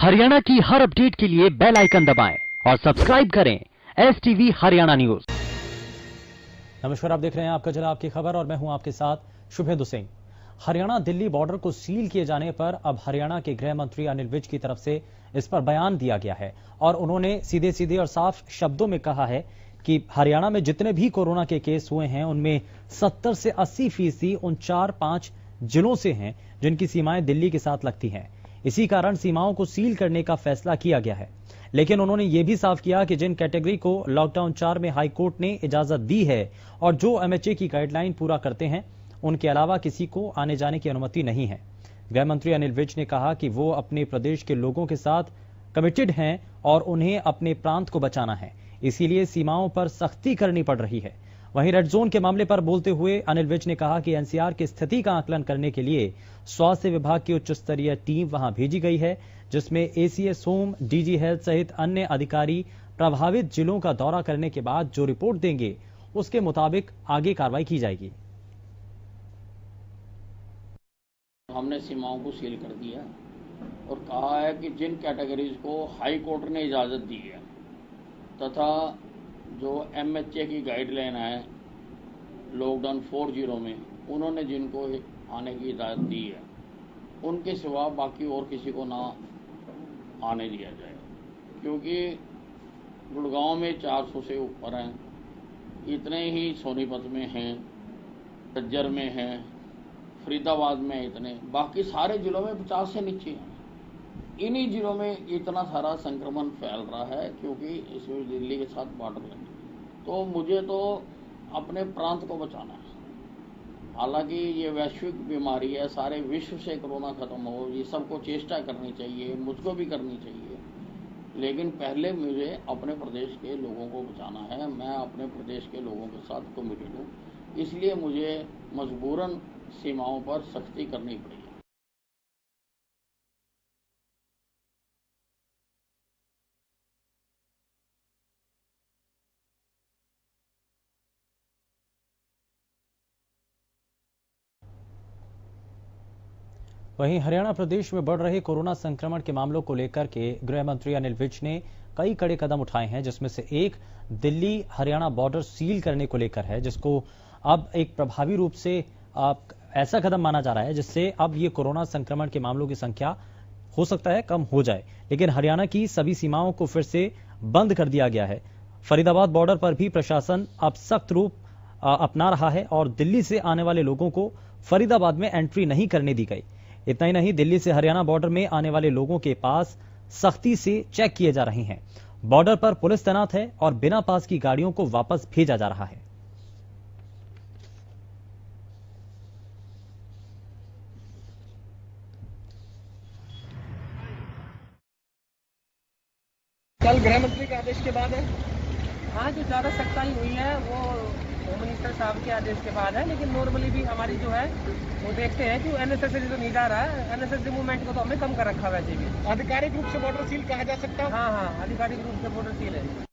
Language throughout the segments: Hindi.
हरियाणा की हर अपडेट के लिए बेल आइकन दबाएं और सब्सक्राइब करें STV हरियाणा न्यूज। नमस्कार, आप देख रहे हैं आपका जिला आपकी खबर और मैं हूं आपके साथ शुभेंदु सिंह। हरियाणा दिल्ली बॉर्डर को सील किए जाने पर अब हरियाणा के गृह मंत्री अनिल विज की तरफ से इस पर बयान दिया गया है और उन्होंने सीधे सीधे और साफ शब्दों में कहा है कि हरियाणा में जितने भी कोरोना के केस हुए हैं उनमें 70 से 80% उन 4-5 जिलों से हैं जिनकी सीमाएं दिल्ली के साथ लगती हैं। इसी कारण सीमाओं को सील करने का फैसला किया गया है। लेकिन उन्होंने यह भी साफ किया कि जिन कैटेगरी को लॉकडाउन 4 में हाई कोर्ट ने इजाजत दी है और जो MHA की गाइडलाइन पूरा करते हैं उनके अलावा किसी को आने जाने की अनुमति नहीं है। गृह मंत्री अनिल विज ने कहा कि वो अपने प्रदेश के लोगों के साथ कमिटेड हैं और उन्हें अपने प्रांत को बचाना है, इसीलिए सीमाओं पर सख्ती करनी पड़ रही है। वहीं रेड जोन के मामले पर बोलते हुए अनिल विज ने कहा कि NCR की स्थिति का आकलन करने के लिए स्वास्थ्य विभाग की उच्च स्तरीय टीम वहां भेजी गई है, जिसमें ACS होम, DG हेल्थ सहित अन्य अधिकारी प्रभावित जिलों का दौरा करने के बाद जो रिपोर्ट देंगे उसके मुताबिक आगे कार्रवाई की जाएगी। हमने सीमाओं को सील कर दिया और कहा है कि जिन कैटेगरीज को हाई कोर्ट ने इजाज़त दी है तथा जो MHA की गाइडलाइन है लॉकडाउन 4.0 में उन्होंने जिनको आने की इजाज़त दी है उनके सिवा बाकी और किसी को ना आने दिया जाए, क्योंकि गुड़गांव में 400 से ऊपर हैं, इतने ही सोनीपत में हैं, झज्जर में हैं, फरीदाबाद में इतने, बाकी सारे जिलों में 50 से नीचे हैं। इन्हीं जिलों में इतना सारा संक्रमण फैल रहा है क्योंकि इसमें दिल्ली के साथ बॉर्डर लगी। तो मुझे तो अपने प्रांत को बचाना है। हालांकि ये वैश्विक बीमारी है, सारे विश्व से कोरोना खत्म हो, ये सबको चेष्टा करनी चाहिए, मुझको भी करनी चाहिए, लेकिन पहले मुझे अपने प्रदेश के लोगों को बचाना है। मैं अपने प्रदेश के लोगों के साथ कमिटेड हूँ, इसलिए मुझे मजबूरन सीमाओं पर सख्ती करनी पड़ेगी। वहीं हरियाणा प्रदेश में बढ़ रहे कोरोना संक्रमण के मामलों को लेकर के गृह मंत्री अनिल विज ने कई कड़े कदम उठाए हैं, जिसमें से एक दिल्ली हरियाणा बॉर्डर सील करने को लेकर है, जिसको अब एक प्रभावी रूप से ऐसा कदम माना जा रहा है जिससे अब ये कोरोना संक्रमण के मामलों की संख्या हो सकता है कम हो जाए। लेकिन हरियाणा की सभी सीमाओं को फिर से बंद कर दिया गया है। फरीदाबाद बॉर्डर पर भी प्रशासन अब सख्त रूप अपना रहा है और दिल्ली से आने वाले लोगों को फरीदाबाद में एंट्री नहीं करने दी गई। इतना ही नहीं, दिल्ली से हरियाणा बॉर्डर में आने वाले लोगों के पास सख्ती से चेक किए जा रहे हैं। बॉर्डर पर पुलिस तैनात है और बिना पास की गाड़ियों को वापस भेजा जा रहा है। कल गृह मंत्री के आदेश के बाद है। हाँ, जो ज़्यादा सख्ताई हुई है वो होम मिनिस्टर साहब के आदेश के बाद है, लेकिन नॉर्मली भी हमारी जो है वो देखते हैं कि अननेसेसरी तो नहीं जा रहा है। अननेसेसरी मूवमेंट को तो हमने कम कर रखा है। वैसे भी आधिकारिक रूप से बॉर्डर सील कहा जा सकता है। हाँ, आधिकारिक रूप से बॉर्डर सील है।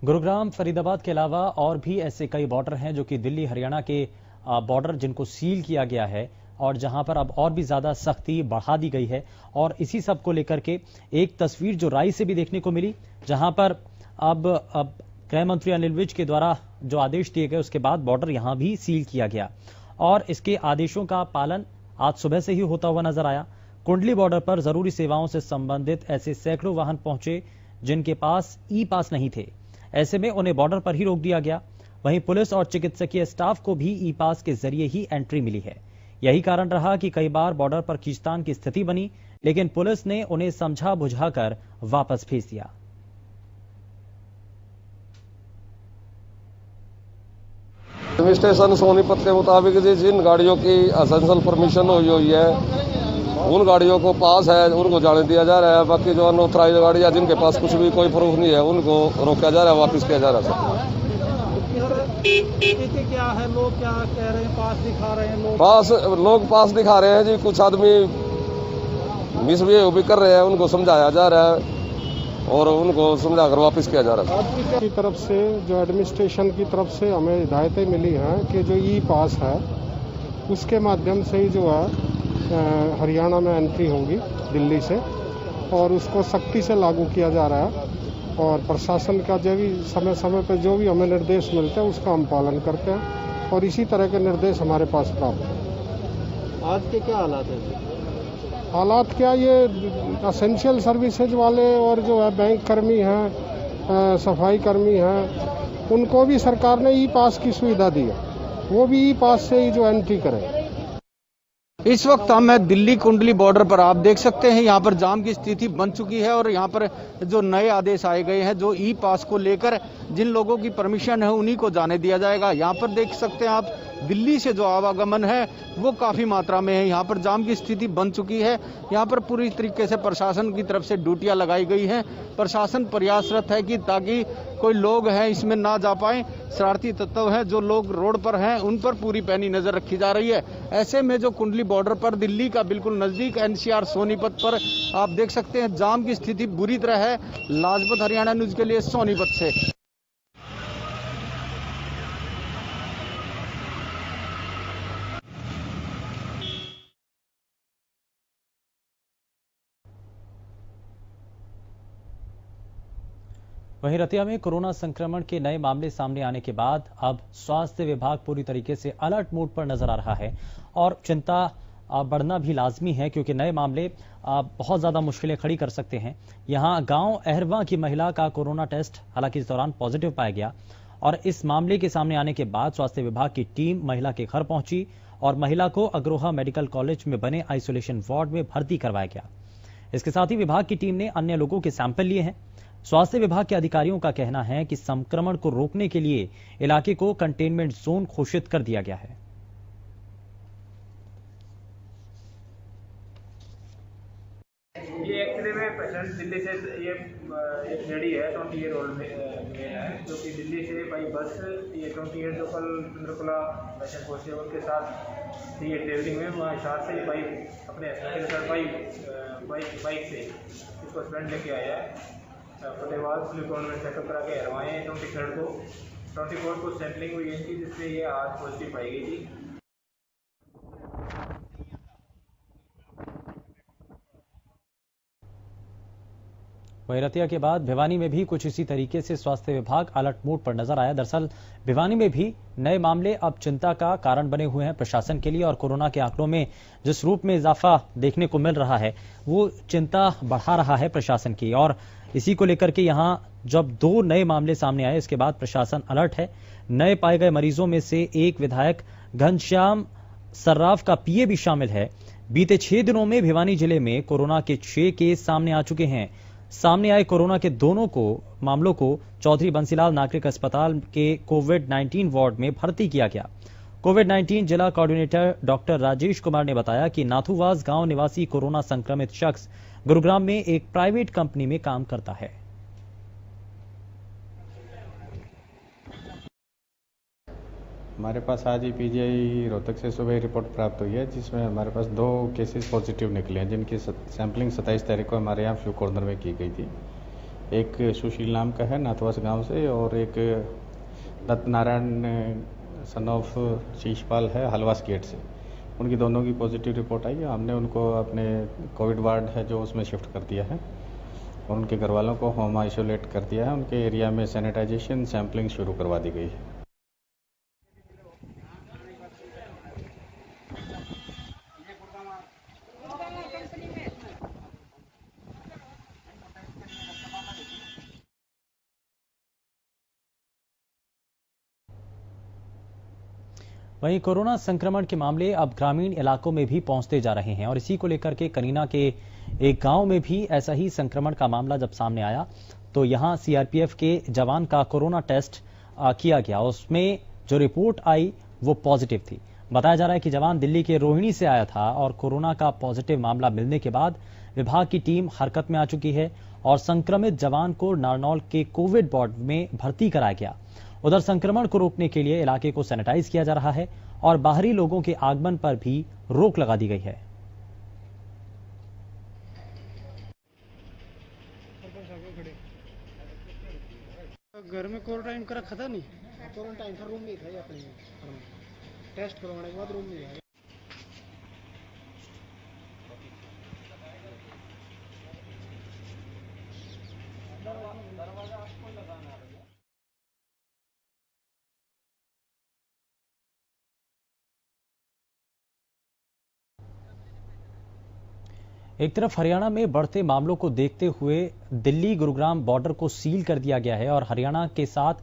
गुरुग्राम, फरीदाबाद के अलावा और भी ऐसे कई बॉर्डर हैं जो कि दिल्ली हरियाणा के बॉर्डर जिनको सील किया गया है और जहां पर अब और भी ज्यादा सख्ती बढ़ा दी गई है। और इसी सब को लेकर के एक तस्वीर जो राई से भी देखने को मिली, जहां पर अब गृह मंत्री अनिल विज के द्वारा जो आदेश दिए गए उसके बाद बॉर्डर यहां भी सील किया गया और इसके आदेशों का पालन आज सुबह से ही होता हुआ नजर आया। कुंडली बॉर्डर पर जरूरी सेवाओं से संबंधित ऐसे सैकड़ों वाहन पहुंचे जिनके पास ई-पास नहीं थे। ऐसे में उन्हें बॉर्डर पर ही रोक दिया गया। वहीं पुलिस और चिकित्सकीय स्टाफ को भी ई-पास के जरिए ही एंट्री मिली है। यही कारण रहा कि कई बार बॉर्डर पर खींचतान की स्थिति बनी, लेकिन पुलिस ने उन्हें समझा बुझाकर वापस भेज दिया। स्टेशन सोनीपत के मुताबिक जिन गाड़ियों की एसेंशियल परमिशन हुई है उन गाड़ियों को पास है, उनको जाने दिया जा रहा है। बाकी जो अनऑथराइज्ड गाड़ियां जिनके पास कुछ भी कोई प्रूफ नहीं है उनको रोका जा रहा है, वापस किया जा रहा है। क्या है, लोग क्या कह रहे हैं, पास दिखा रहे हैं लोग पास दिखा रहे हैं जी। कुछ आदमी मिसबिहेव भी कर रहे हैं, उनको समझाया जा रहा है और उनको समझा कर वापस किया जा रहा है। की तरफ से जो एडमिनिस्ट्रेशन की तरफ से हमें हिदायतें मिली हैं कि जो ई पास है उसके माध्यम से ही जो है हरियाणा में एंट्री होगी दिल्ली से, और उसको सख्ती से लागू किया जा रहा है और प्रशासन का जो भी समय समय पर जो भी हमें निर्देश मिलते हैं उसका हम पालन करते हैं और इसी तरह के निर्देश हमारे पास प्राप्त हैं। आज के क्या हालात हैं? हालात क्या, ये असेंशियल सर्विसेज वाले और जो है बैंक कर्मी हैं, सफाई कर्मी हैं, उनको भी सरकार ने ई पास की सुविधा दी है, वो भी ई पास से ही जो एंट्री करें। इस वक्त हम दिल्ली कुंडली बॉर्डर पर, आप देख सकते हैं यहाँ पर जाम की स्थिति बन चुकी है और यहाँ पर जो नए आदेश आए गए हैं, जो ई पास को लेकर जिन लोगों की परमिशन है उन्हीं को जाने दिया जाएगा। यहाँ पर देख सकते हैं आप दिल्ली से जो आवागमन है वो काफ़ी मात्रा में है। यहाँ पर जाम की स्थिति बन चुकी है। यहाँ पर पूरी तरीके से प्रशासन की तरफ से ड्यूटियाँ लगाई गई हैं। प्रशासन प्रयासरत है कि ताकि कोई लोग हैं इसमें ना जा पाए, शरारती तत्व हैं जो लोग रोड पर हैं उन पर पूरी पैनी नज़र रखी जा रही है। ऐसे में जो कुंडली बॉर्डर पर दिल्ली का बिल्कुल नज़दीक NCR सोनीपत पर आप देख सकते हैं जाम की स्थिति बुरी तरह है। लाजपत हरियाणा न्यूज़ के लिए सोनीपत से। वहीं रतिया में कोरोना संक्रमण के नए मामले सामने आने के बाद अब स्वास्थ्य विभाग पूरी तरीके से अलर्ट मोड पर नजर आ रहा है और चिंता बढ़ना भी लाजमी है क्योंकि नए मामले बहुत ज्यादा मुश्किलें खड़ी कर सकते हैं। यहां गांव अहरवा की महिला का कोरोना टेस्ट हालांकि इस दौरान पॉजिटिव पाया गया और इस मामले के सामने आने के बाद स्वास्थ्य विभाग की टीम महिला के घर पहुंची और महिला को अग्रोहा मेडिकल कॉलेज में बने आइसोलेशन वार्ड में भर्ती करवाया गया। इसके साथ ही विभाग की टीम ने अन्य लोगों के सैंपल लिए हैं। स्वास्थ्य विभाग के अधिकारियों का कहना है कि संक्रमण को रोकने के लिए इलाके को कंटेनमेंट जोन घोषित कर दिया गया है। ये एक्चुअली में पेशेंट दिल्ली से ये एक लेडी है 20 ईयर ओल्ड में है जो कि दिल्ली से बाई बस ये 20 ईयर जो कल चंद्रकला पेशेंट पहुँचे उनके साथ थी ये ट्रेवलिंग में वहाँ हिसार से बाइक अपने हस्बैंड के साथ बाइक से इसको हस्बैंड लेके आया है फतेहबाद पुलिस गवर्नमेंट चेकअप करा के हरवाएँ 23 को 24 को सैंपलिंग हुई इनकी जिससे ये आज पॉजिटिव पाई गई थी। वहीं रतिया के बाद भिवानी में भी कुछ इसी तरीके से स्वास्थ्य विभाग अलर्ट मोड पर नजर आया। दरअसल भिवानी में भी नए मामले अब चिंता का कारण बने हुए हैं प्रशासन के लिए और कोरोना के आंकड़ों में जिस रूप में इजाफा देखने को मिल रहा है वो चिंता बढ़ा रहा है प्रशासन की। और इसी को लेकर के यहां जब 2 नए मामले सामने आए इसके बाद प्रशासन अलर्ट है। नए पाए गए मरीजों में से एक विधायक घनश्याम सर्राफ का पीए भी शामिल है। बीते 6 दिनों में भिवानी जिले में कोरोना के 6 केस सामने आ चुके हैं। सामने आए कोरोना के दोनों मामलों को चौधरी बंसीलाल नागरिक अस्पताल के कोविड-19 वार्ड में भर्ती किया गया। कोविड-19 जिला कोऑर्डिनेटर डॉक्टर राजेश कुमार ने बताया कि नाथुवास गांव निवासी कोरोना संक्रमित शख्स गुरुग्राम में एक प्राइवेट कंपनी में काम करता है। हमारे पास आज ही पीजीआई रोहतक से सुबह रिपोर्ट प्राप्त हुई है जिसमें हमारे पास 2 केसेस पॉजिटिव निकले हैं जिनकी सैंपलिंग 27 तारीख को हमारे यहाँ फ्लू कॉर्नर में की गई थी। एक सुशील नाम का है नाथवास गांव से और एक दत्त नारायण सन ऑफ शीशपाल है हलवास गेट से। उनकी दोनों की पॉजिटिव रिपोर्ट आई है। हमने उनको अपने कोविड वार्ड है जो उसमें शिफ्ट कर दिया है और उनके घर वालों को होम आइसोलेट कर दिया है। उनके एरिया में सैनिटाइजेशन सैंपलिंग शुरू करवा दी गई है। वहीं कोरोना संक्रमण के मामले अब ग्रामीण इलाकों में भी पहुंचते जा रहे हैं और इसी को लेकर के कनीना के एक गांव में भी ऐसा ही संक्रमण का मामला जब सामने आया तो यहां सीआरपीएफ के जवान का कोरोना टेस्ट किया गया। उसमें जो रिपोर्ट आई वो पॉजिटिव थी। बताया जा रहा है कि जवान दिल्ली के रोहिणी से आया था और कोरोना का पॉजिटिव मामला मिलने के बाद विभाग की टीम हरकत में आ चुकी है और संक्रमित जवान को नारनौल के कोविड वार्ड में भर्ती कराया गया। उधर संक्रमण को रोकने के लिए इलाके को सैनिटाइज किया जा रहा है और बाहरी लोगों के आगमन पर भी रोक लगा दी गई है। घर में क्वारंटाइन कर रखा था नहीं, क्वारंटाइन था, रूम में था अपने टेस्ट करवाने के बाद रूम में आया। दरवाजा आपको लगाना है। एक तरफ हरियाणा में बढ़ते मामलों को देखते हुए दिल्ली गुरुग्राम बॉर्डर को सील कर दिया गया है और हरियाणा के साथ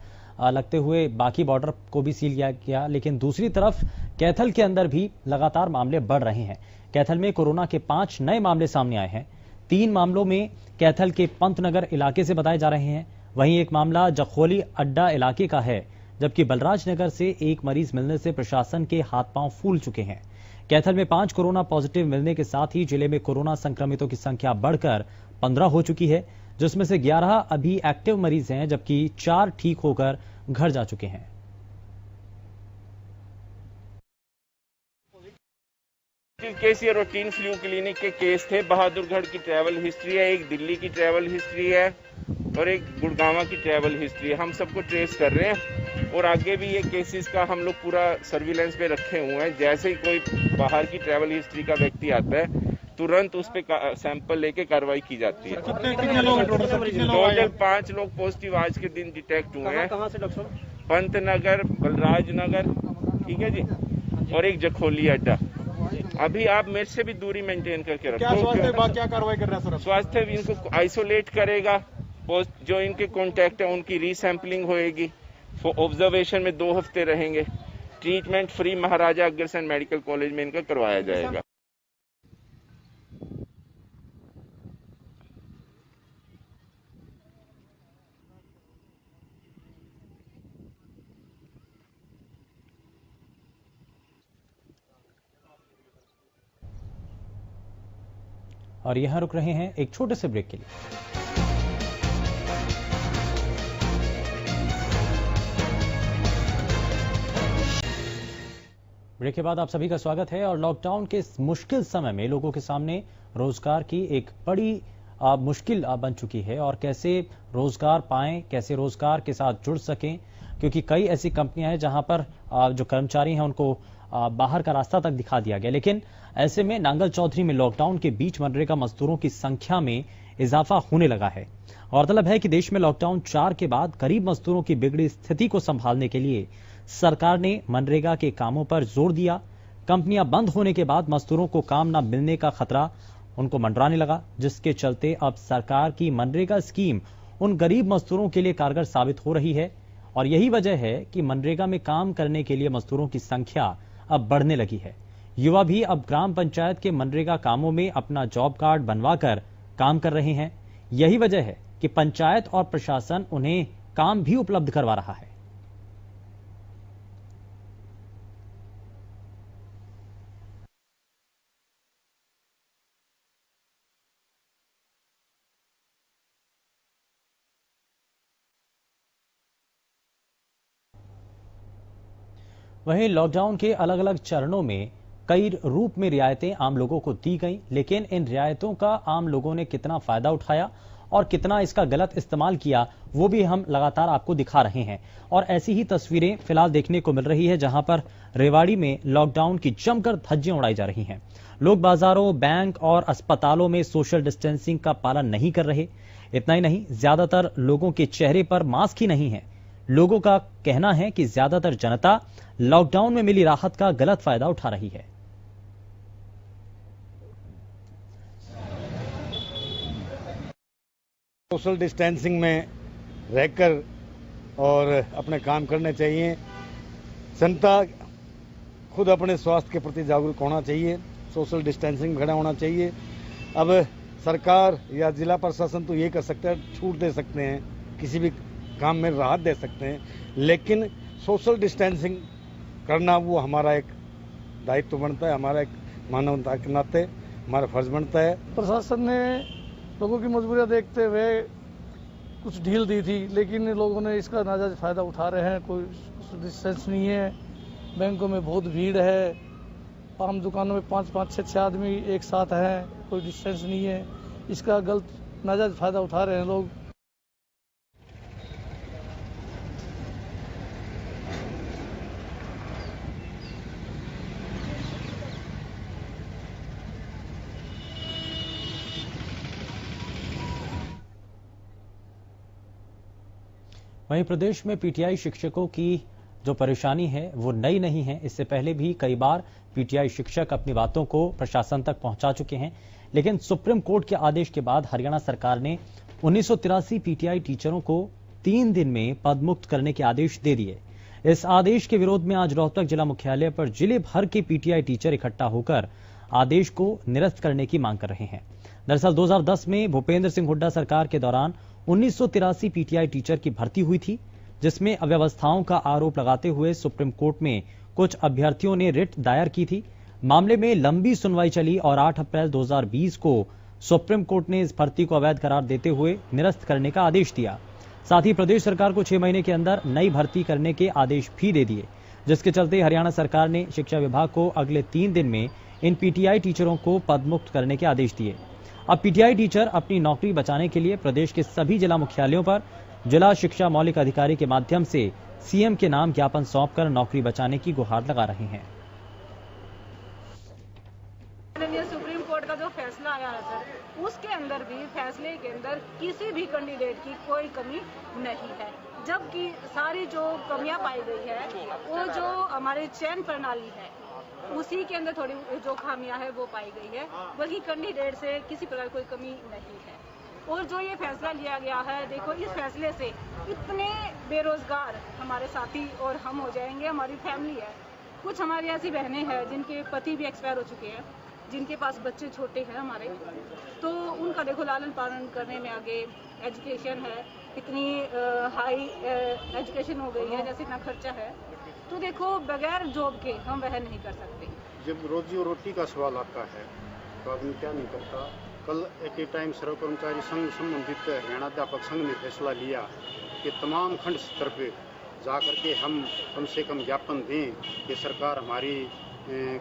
लगते हुए बाकी बॉर्डर को भी सील किया गया, लेकिन दूसरी तरफ कैथल के अंदर भी लगातार मामले बढ़ रहे हैं। कैथल में कोरोना के 5 नए मामले सामने आए हैं। 3 मामलों में कैथल के पंतनगर इलाके से बताए जा रहे हैं। वहीं एक मामला जखोली अड्डा इलाके का है, जबकि बलराजनगर से एक मरीज मिलने से प्रशासन के हाथ पांव फूल चुके हैं। कैथल में 5 कोरोना पॉजिटिव मिलने के साथ ही जिले में कोरोना संक्रमितों की संख्या बढ़कर 15 हो चुकी है, जिसमें से 11 अभी एक्टिव मरीज हैं, जबकि 4 ठीक होकर घर जा चुके हैं। केस ये रूटीन फ्लू क्लिनिक के केस थे। बहादुरगढ़ की ट्रैवल हिस्ट्री है, एक दिल्ली की ट्रैवल हिस्ट्री है और एक गुड़गांव की ट्रैवल हिस्ट्री है। हम सबको ट्रेस कर रहे हैं और आगे भी ये केसेस का हम लोग पूरा सर्विलेंस पे रखे हुए हैं। जैसे ही कोई बाहर की ट्रैवल हिस्ट्री का व्यक्ति आता है, तुरंत उस पे सैंपल लेके कार्रवाई की जाती है। टोटल 5 लोग पॉजिटिव आज के दिन डिटेक्ट हुए हैं। कहाँ से डॉक्टर? पंतनगर, बलराजनगर, ठीक है जी, और एक जखोली अड्डा। अभी आप मेरे से भी दूरी मेंटेन करके रखो। स्वास्थ्य विभाग क्या कार्रवाई कर रहा है सर? स्वास्थ्य इनको आइसोलेट करेगा, जो इनके कॉन्टैक्ट है उनकी रीसैंपलिंग होएगी, ऑब्जर्वेशन में 2 हफ्ते रहेंगे। Treatment free Maharaja Agrasen medical college में इनका करवाया जाएगा। और यहां रुक रहे हैं एक छोटे से ब्रेक के लिए। ब्रेक के बाद आप सभी का स्वागत है। और लॉकडाउन के इस मुश्किल समय में लोगों के सामने रोजगार की एक बड़ी मुश्किल बन चुकी है और कैसे रोजगार पाएं, कैसे रोजगार के साथ जुड़ सकें, क्योंकि कई ऐसी कंपनियां हैं जहां पर जो कर्मचारी हैं उनको बाहर का रास्ता तक दिखा दिया गया। लेकिन ऐसे में नांगल चौधरी में लॉकडाउन के बीच मनरेगा मजदूरों की संख्या में इजाफा होने लगा है। गौरतलब है कि देश में लॉकडाउन 4 के बाद गरीब मजदूरों की बिगड़ी स्थिति को संभालने के लिए सरकार ने मनरेगा के कामों पर जोर दिया। कंपनियां बंद होने के बाद मजदूरों को काम न मिलने का खतरा उनको मंडराने लगा, जिसके चलते अब सरकार की मनरेगा स्कीम उन गरीब मजदूरों के लिए कारगर साबित हो रही है। और यही वजह है कि मनरेगा में काम करने के लिए मजदूरों की संख्या अब बढ़ने लगी है। युवा भी अब ग्राम पंचायत के मनरेगा कामों में अपना जॉब कार्ड बनवाकर काम कर रहे हैं। यही वजह है कि पंचायत और प्रशासन उन्हें काम भी उपलब्ध करवा रहा है। वहीं लॉकडाउन के अलग अलग चरणों में कई रूप में रियायतें आम लोगों को दी गई, लेकिन इन रियायतों का आम लोगों ने कितना फायदा उठाया और कितना इसका गलत इस्तेमाल किया, वो भी हम लगातार आपको दिखा रहे हैं। और ऐसी ही तस्वीरें फिलहाल देखने को मिल रही है, जहां पर रेवाड़ी में लॉकडाउन की जमकर धज्जियां उड़ाई जा रही हैं। लोग बाजारों, बैंक और अस्पतालों में सोशल डिस्टेंसिंग का पालन नहीं कर रहे। इतना ही नहीं, ज्यादातर लोगों के चेहरे पर मास्क ही नहीं है। लोगों का कहना है कि ज्यादातर जनता लॉकडाउन में मिली राहत का गलत फायदा उठा रही है। सोशल डिस्टेंसिंग में रहकर और अपने काम करने चाहिए। जनता खुद अपने स्वास्थ्य के प्रति जागरूक होना चाहिए, सोशल डिस्टेंसिंग खड़ा होना चाहिए। अब सरकार या जिला प्रशासन तो ये कर सकता है, छूट दे सकते हैं, किसी भी काम में राहत दे सकते हैं, लेकिन सोशल डिस्टेंसिंग करना वो हमारा एक दायित्व बनता है, हमारा एक मानवता के नाते हमारा फर्ज बनता है। प्रशासन ने लोगों की मजबूरियां देखते हुए कुछ ढील दी थी, लेकिन लोगों ने इसका नाजायज फायदा उठा रहे हैं। कोई डिस्टेंस नहीं है, बैंकों में बहुत भीड़ है, पान दुकानों में 5-5, 6-6 आदमी एक साथ हैं, कोई डिस्टेंस नहीं है। इसका गलत नाजायज फायदा उठा रहे हैं लोग। वहीं प्रदेश में पीटीआई शिक्षकों की जो परेशानी है वो नई नहीं है। इससे पहले भी कई बार पीटीआई शिक्षक अपनी बातों को प्रशासन तक पहुंचा चुके हैं, लेकिन सुप्रीम कोर्ट के आदेश के बाद हरियाणा सरकार ने 1983 पीटीआई टीचरों को 3 दिन में पदमुक्त करने के आदेश दे दिए। इस आदेश के विरोध में आज रोहतक जिला मुख्यालय पर जिले भर के पीटीआई टीचर इकट्ठा होकर आदेश को निरस्त करने की मांग कर रहे हैं। दरअसल 2010 में भूपेंद्र सिंह हुड्डा सरकार के दौरान 1983 पीटीआई टीचर की भर्ती हुई थी, जिसमें अव्यवस्थाओं का आरोप लगाते हुए सुप्रीम कोर्ट में कुछ अभ्यर्थियों ने रिट दायर की थी। मामले में लंबी सुनवाई चली और 8 अप्रैल 2020 को सुप्रीम कोर्ट ने इस भर्ती को अवैध करार देते हुए निरस्त करने का आदेश दिया। साथ ही प्रदेश सरकार को 6 महीने के अंदर नई भर्ती करने के आदेश भी दे दिए, जिसके चलते हरियाणा सरकार ने शिक्षा विभाग को अगले 3 दिन में इन पीटीआई टीचरों को पदमुक्त करने के आदेश दिए। अब पीटीआई टीचर अपनी नौकरी बचाने के लिए प्रदेश के सभी जिला मुख्यालयों पर जिला शिक्षा मौलिक अधिकारी के माध्यम से सीएम के नाम ज्ञापन सौंपकर नौकरी बचाने की गुहार लगा रहे हैं। सुप्रीम कोर्ट का जो फैसला आया है सर, उसके अंदर भी फैसले के अंदर किसी भी कैंडिडेट की कोई कमी नहीं है, जबकि सारी जो कमियां पाई गई है वो जो हमारे चयन प्रणाली है उसी के अंदर थोड़ी जो खामियां है वो पाई गई है, बल्कि कैंडिडेट से किसी प्रकार कोई कमी नहीं है। और जो ये फैसला लिया गया है, देखो इस फैसले से इतने बेरोजगार हमारे साथी और हम हो जाएंगे। हमारी फैमिली है, कुछ हमारी ऐसी बहनें हैं जिनके पति भी एक्सपायर हो चुके हैं, जिनके पास बच्चे छोटे हैं हमारे, तो उनका देखो लालन पालन करने में आगे एजुकेशन है, इतनी हाई एजुकेशन हो गई है, जैसे इतना खर्चा है, तो देखो बगैर जॉब के हम वह नहीं कर सकते। जब रोजी और रोटी का सवाल आता है तो आदमी क्या नहीं करता। कल एक टाइम सर्व कर्मचारी संघ संबंधित हरियाणा अध्यापक संघ ने फैसला लिया कि तमाम खंड स्तर पे जा करके हम कम से कम ज्ञापन दें कि सरकार हमारी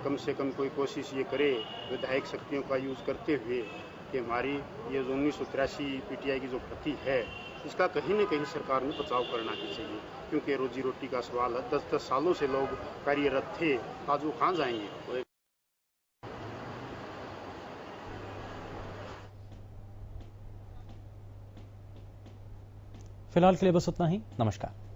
कम से कम कोई कोशिश ये करे विधायक शक्तियों का यूज़ करते हुए कि हमारी ये जो 1983 पीटीआई की जो भर्ती है इसका कहीं न कहीं सरकार ने बचाव करना ही चाहिए, क्योंकि रोजी रोटी का सवाल है। 10-10 सालों से लोग कार्यरत थे, आज वो कहाँ जाएंगे। फिलहाल के लिए बस उतना ही। नमस्कार।